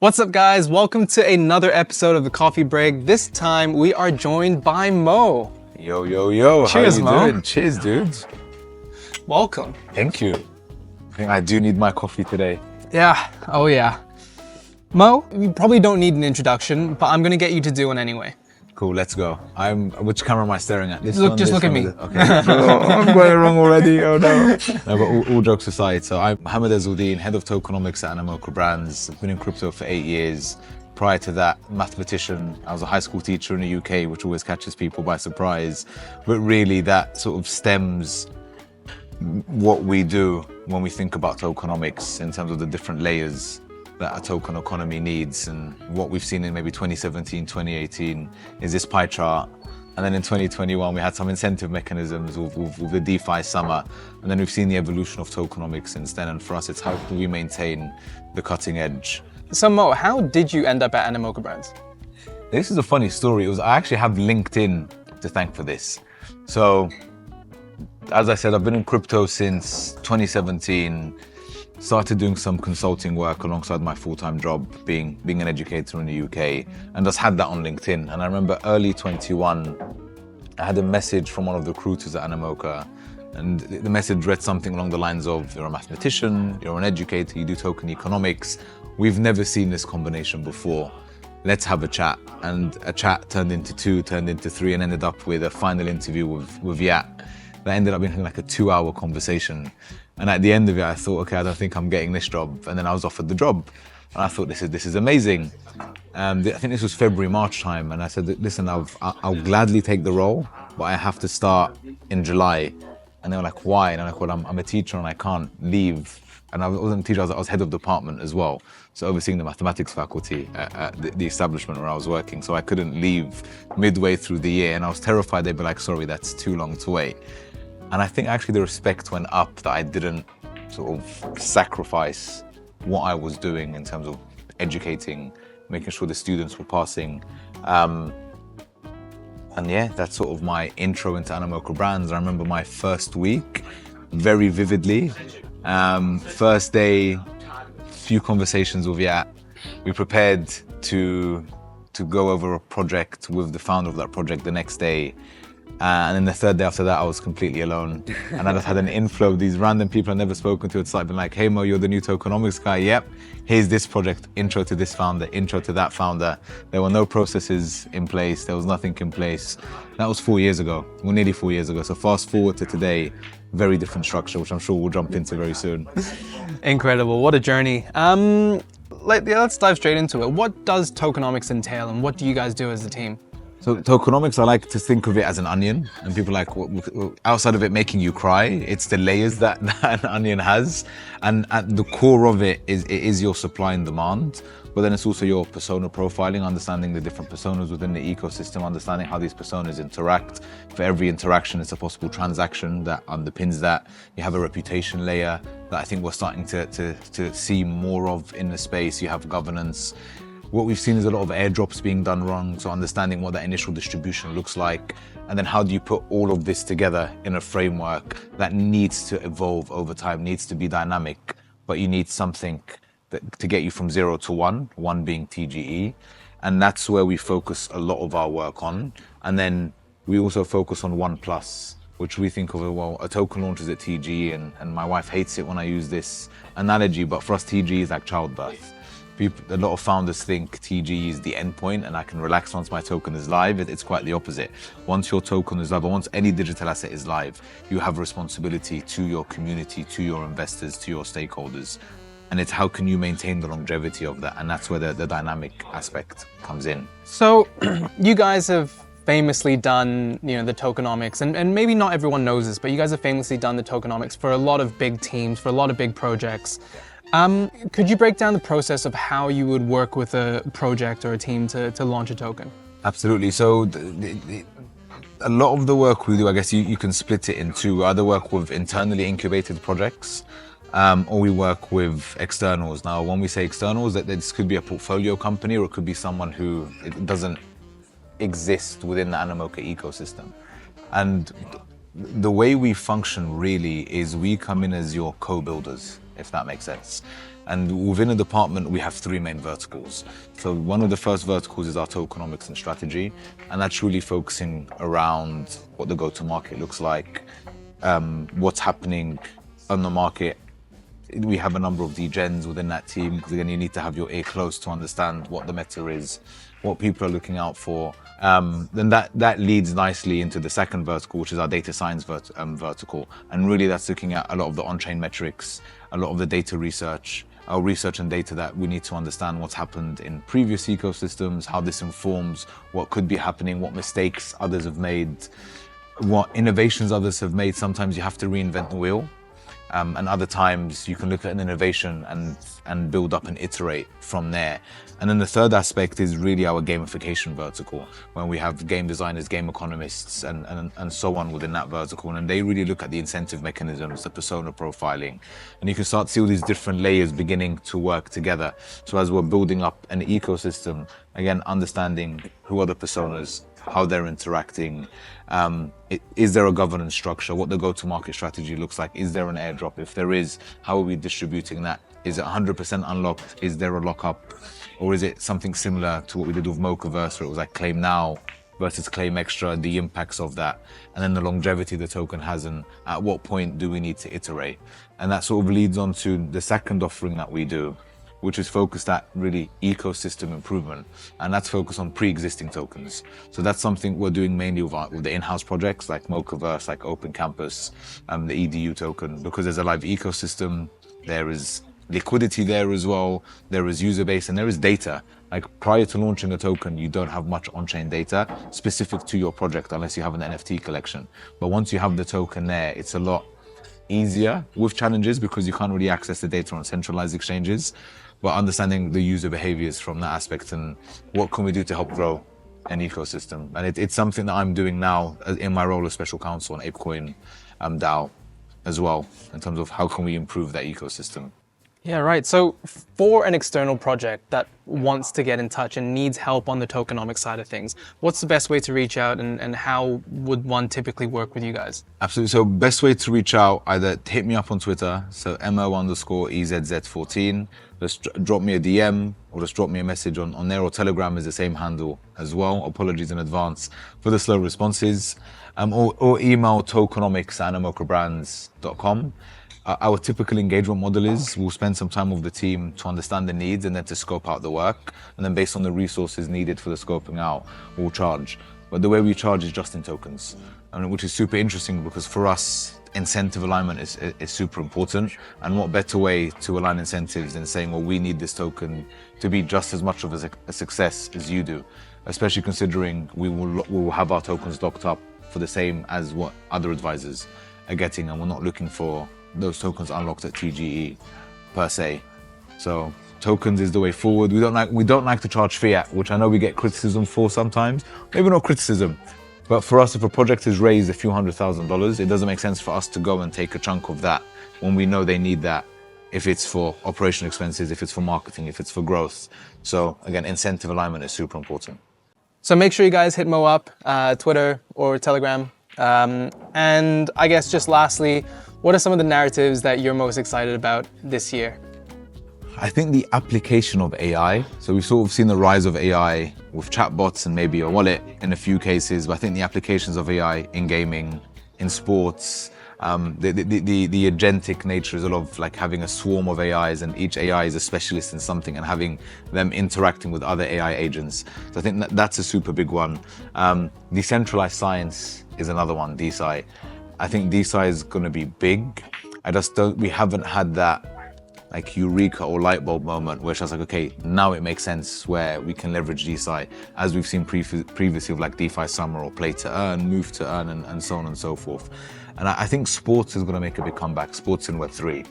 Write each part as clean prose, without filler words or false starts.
What's up, guys? Welcome to another episode of the Coffee Break. This time we are joined by Mo. Yo, yo, yo. Cheers, how you Mo. doing? Cheers, dudes. Welcome. Thank you. I think I do need my coffee today. Yeah, oh yeah. Mo, you probably don't need an introduction, but I'm gonna get you to do one anyway. Cool, let's go. Which camera am I staring at? This Look, one, just this look at one, me. Okay. I'm going wrong already. Oh no. No, but all jokes aside, so I'm Mohamed Ezeldin, Head of Tokenomics at Animoca Brands. I've been in crypto for 8 years. Prior to that, mathematician. I was a high school teacher in the UK, which always catches people by surprise. But really, that sort of stems what we do when we think about tokenomics in terms of the different layers that a token economy needs. And what we've seen in maybe 2017, 2018 is this pie chart. And then in 2021, we had some incentive mechanisms with the DeFi summer. And then we've seen the evolution of tokenomics since then. And for us, it's how do we maintain the cutting edge. So Mo, how did you end up at Animoca Brands? This is a funny story. I actually have LinkedIn to thank for this. So, as I said, I've been in crypto since 2017. Started doing some consulting work alongside my full-time job, being an educator in the UK, and just had that on LinkedIn. And I remember early 21, I had a message from one of the recruiters at Animoca, and the message read something along the lines of, you're a mathematician, you're an educator, you do token economics. We've never seen this combination before. Let's have a chat. And a chat turned into 2, turned into 3, and ended up with a final interview with Yat. That ended up being like a 2-hour conversation. And at the end of it, I thought, okay, I don't think I'm getting this job. And then I was offered the job. And I thought, this is amazing. I think this was February, March time. And I said, listen, I'll gladly take the role, but I have to start in July. And they were like, why? And I'm like, well, I'm a teacher and I can't leave. And I wasn't a teacher, I was head of department as well. So overseeing the mathematics faculty at the establishment where I was working. So I couldn't leave midway through the year. And I was terrified they'd be like, sorry, that's too long to wait. And I think actually the respect went up that I didn't sort of sacrifice what I was doing in terms of educating, making sure the students were passing. And yeah, that's sort of my intro into Animoca Brands. I remember my first week very vividly. First day, few conversations with Yat. We prepared to go over a project with the founder of that project the next day. And then the third day after that, I was completely alone. And I just had an inflow of these random people I'd never spoken to. It's like, been like, hey Mo, you're the new tokenomics guy. Yep, here's this project, intro to this founder, intro to that founder. There were no processes in place. There was nothing in place. That was 4 years ago, well, nearly 4 years ago. So fast forward to today, very different structure, which I'm sure we'll jump into very soon. Incredible, what a journey. Let's dive straight into it. What does tokenomics entail and what do you guys do as a team? So tokenomics, I like to think of it as an onion, and people like, outside of it making you cry, it's the layers that an onion has. And at the core of it is your supply and demand, but then it's also your persona profiling, understanding the different personas within the ecosystem, understanding how these personas interact. For every interaction, it's a possible transaction that underpins that. You have a reputation layer that I think we're starting to see more of in the space. You have governance. What we've seen is a lot of airdrops being done wrong, so understanding what that initial distribution looks like, and then how do you put all of this together in a framework that needs to evolve over time, needs to be dynamic, but you need something to get you from 0 to 1 being TGE, and that's where we focus a lot of our work on. And then we also focus on 1+, which we think of, well, a token launches at TGE, and my wife hates it when I use this analogy, but for us TGE is like childbirth. A lot of founders think TG is the endpoint and I can relax once my token is live. It's quite the opposite. Once your token is live, or once any digital asset is live, you have responsibility to your community, to your investors, to your stakeholders. And it's how can you maintain the longevity of that? And that's where the dynamic aspect comes in. So you guys have famously done, the tokenomics, and maybe not everyone knows this, but you guys have famously done the tokenomics for a lot of big teams, for a lot of big projects. Could you break down the process of how you would work with a project or a team to launch a token? Absolutely. So a lot of the work we do, I guess you can split it in two. We either work with internally incubated projects, or we work with externals. Now, when we say externals, that this could be a portfolio company, or it could be someone who it doesn't exist within the Animoca ecosystem. And the way we function really is we come in as your co-builders, if that makes sense. And within a department, we have three main verticals. So one of the first verticals is our tokenomics and strategy, and that's really focusing around what the go-to-market looks like, what's happening on the market. We have a number of degens within that team, because again, you need to have your ear close to understand what the meta is, what people are looking out for. Then that leads nicely into the second vertical, which is our data science vertical. And really that's looking at a lot of the on-chain metrics, a lot of the data research, our research and data that we need to understand what's happened in previous ecosystems, how this informs what could be happening, what mistakes others have made, what innovations others have made. Sometimes you have to reinvent the wheel. And other times you can look at an innovation and build up and iterate from there. And then the third aspect is really our gamification vertical, when we have game designers, game economists, and so on within that vertical. And they really look at the incentive mechanisms, the persona profiling. And you can start to see all these different layers beginning to work together. So as we're building up an ecosystem, again, understanding who are the personas, how they're interacting, is there a governance structure, what the go-to-market strategy looks like, is there an airdrop? If there is, how are we distributing that? Is it 100% unlocked? Is there a lockup? Or is it something similar to what we did with Mochaverse, where it was like claim now versus claim extra, the impacts of that, and then the longevity the token has, and at what point do we need to iterate? And that sort of leads on to the second offering that we do, which is focused at really ecosystem improvement, and that's focused on pre-existing tokens. So that's something we're doing mainly with the in-house projects like Mochaverse, like Open Campus, the EDU token, because there's a live ecosystem, there is liquidity there as well, there is user base, and there is data. Like prior to launching a token, you don't have much on-chain data specific to your project unless you have an NFT collection. But once you have the token there, it's a lot easier with challenges because you can't really access the data on centralized exchanges. But understanding the user behaviors from that aspect and what can we do to help grow an ecosystem. And it's something that I'm doing now in my role as special counsel on ApeCoin DAO as well, in terms of how can we improve that ecosystem. Yeah, right. So for an external project that wants to get in touch and needs help on the tokenomics side of things, what's the best way to reach out, and how would one typically work with you guys? Absolutely. So best way to reach out, either hit me up on Twitter, so mo_EZZ14, just drop me a DM or just drop me a message on there, or Telegram is the same handle as well. Apologies in advance for the slow responses. Or email tokenomics@animocabrands.com. Our typical engagement model is we'll spend some time with the team to understand the needs and then to scope out the work. And then based on the resources needed for the scoping out, we'll charge. But the way we charge is just in tokens, which is super interesting because for us, incentive alignment is super important. And what better way to align incentives than saying, well, we need this token to be just as much of a success as you do, especially considering we will have our tokens locked up for the same as what other advisors are getting, and we're not looking for those tokens unlocked at TGE per se. So tokens is the way forward. We don't like to charge fiat, which I know we get criticism for sometimes. Maybe not criticism, but for us, if a project has raised a few $100,000, it doesn't make sense for us to go and take a chunk of that when we know they need that, if it's for operational expenses, if it's for marketing, if it's for growth. So again, incentive alignment is super important. So make sure you guys hit Mo up, Twitter or Telegram. And I guess just lastly, what are some of the narratives that you're most excited about this year? I think the application of AI. So we've sort of seen the rise of AI with chatbots and maybe a wallet in a few cases, but I think the applications of AI in gaming, in sports, the agentic nature is a lot of like having a swarm of AIs, and each AI is a specialist in something, and having them interacting with other AI agents. So I think that's a super big one. Decentralized science is another one, DeSci. I think DeSci is going to be big. We haven't had that like eureka or light bulb moment where it's just like, okay, now it makes sense where we can leverage DeSci, as we've seen previously with like DeFi Summer or Play to Earn, Move to Earn, and so on and so forth. And I think sports is going to make a big comeback, sports in Web3.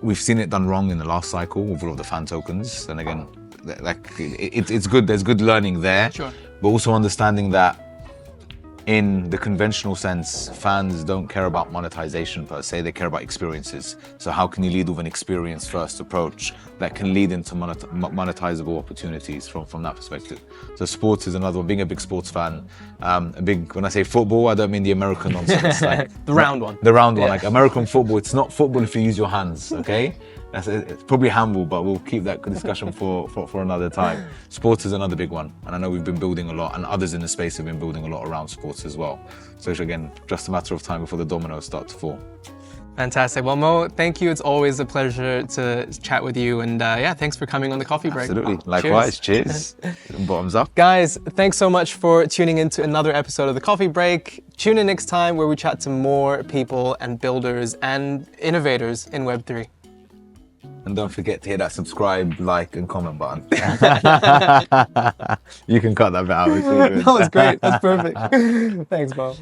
We've seen it done wrong in the last cycle with all of the fan tokens. And again, like it's good, there's good learning there, Sure. But also understanding that in the conventional sense, fans don't care about monetization per se, they care about experiences. So how can you lead with an experience-first approach that can lead into monetizable opportunities from that perspective? So sports is another one, being a big sports fan. When I say football, I don't mean the American nonsense. Like, The round one. The round one, Yeah. like American football, it's not football if you use your hands, okay? It's probably handball, but we'll keep that discussion for another time. Sports is another big one, and I know we've been building a lot, and others in the space have been building a lot around sports as well. So it's, again, just a matter of time before the dominoes start to fall. Fantastic. Well, Mo, thank you. It's always a pleasure to chat with you. And yeah, thanks for coming on the coffee break. Absolutely. Likewise. Cheers. Bottoms up. Guys, thanks so much for tuning in to another episode of the Coffee Break. Tune in next time where we chat to more people and builders and innovators in Web3. And don't forget to hit that subscribe, like, and comment button. You can cut that bit out. That was great. That's perfect. Thanks, Mo.